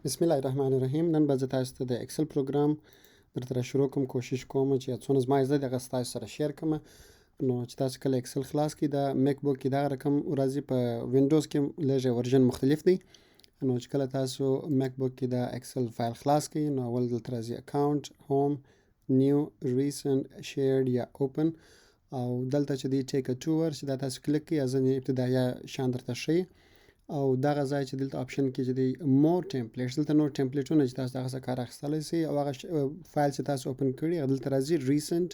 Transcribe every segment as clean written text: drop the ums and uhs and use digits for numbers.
بسم الله الرحمن الرحیم. نن به زه تاسو ته د ایکسل پروګرام درته شروع کوم. کوشش کوم چې څونه زما زده دي هغه ستاسو سره شیر کړم. نو چې تاسو کله ایکسل خلاص کړئ د میک بوک کې دغه رقم راځي، په وینډوز کې لږ ورژن مختلف دی. نو چې کله تاسو میک بوک کې د ایکسل فایل خلاص کړئ نو اول دلته راځي اکاونټ، هوم، نیو، ریسنټ، شیرډ یا اوپن، او دلته چې دی ټیک ا ټور چې دا تاسو کلیک کړئ ځینې ابتدایي شان درته ښیي، او دغه ځای چې دلته آپشن کې چې دی مور ټمپلیټس، دلته نور ټمپلیټونه چې تاسو دغه څخه کار اخیستلی سئ، او هغه فایل چې تاسو اوپن کړي هغه دلته راځي ریسنټ.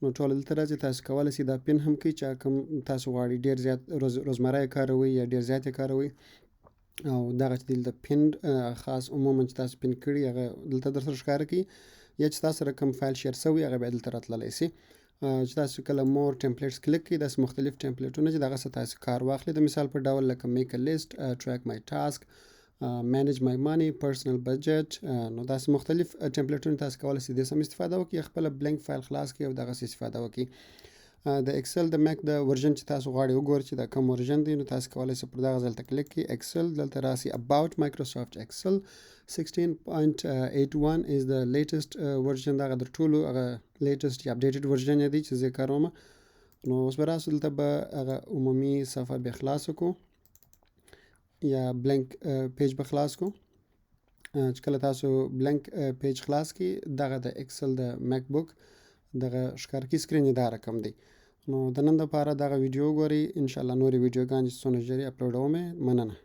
نو ټول دلته راځي. تاسو کولی سئ دا پین هم کړئ چې کوم تاسو غواړئ ډېر زیات روزمره یې کاروئ یا ډېر زیات یې کاروئ، او دغه چې دلته پین خاص عموما چې تاسو پین کړي هغه دلته درسره ښکاره کړي، یا چې تاسو سره کوم فایل شیر سوی هغه بیا دلته راتللی سي. چې تاسو کله مور ټمپلیټس کلیک کړئ داسې مختلف ټمپلیټونه چې دغه څخه تاسو کار واخلئ، د مثال په ډول لکه میک ا لیست، ټریک مای ټاسک، مینیج مای مانی، پرسنل بجټ. نو داسې مختلف ټمپلیټونه تاسو کولی سئ د دې سم استفاده وکړئ، خپل بلنک فایل خلاص کړئ او دغسې استفاده وکړئ. د ایکسل د میک د ورژن چې تاسو غواړئ وګورئ چې دا کوم ورژن دی، نو تاسو کولی سئ پر دغه ځای ته کلیک کړئ ایکسل، دلته راسي اباوټ مایکروسافټ ایکسل 16.81 is the latest version. دغه در ټولو هغه لیټسټ یا اپډیټډ ورژن دی چې زه کاروم. نو اوس به راسو دلته به هغه عمومي صفحه بیا خلاص کړو یا بلنک پیج به خلاص کړو. چې کله تاسو بلنک پیج خلاص کړئ دغه د ایکسل د میک بوک دغه ښکارکي سکرین دا رقم دی. نو د نن دپاره دغه ویډیو وګورئ، انشاءالله نورې ویډیوګانې چې څونه ژر یې اپلوډوم. مننه.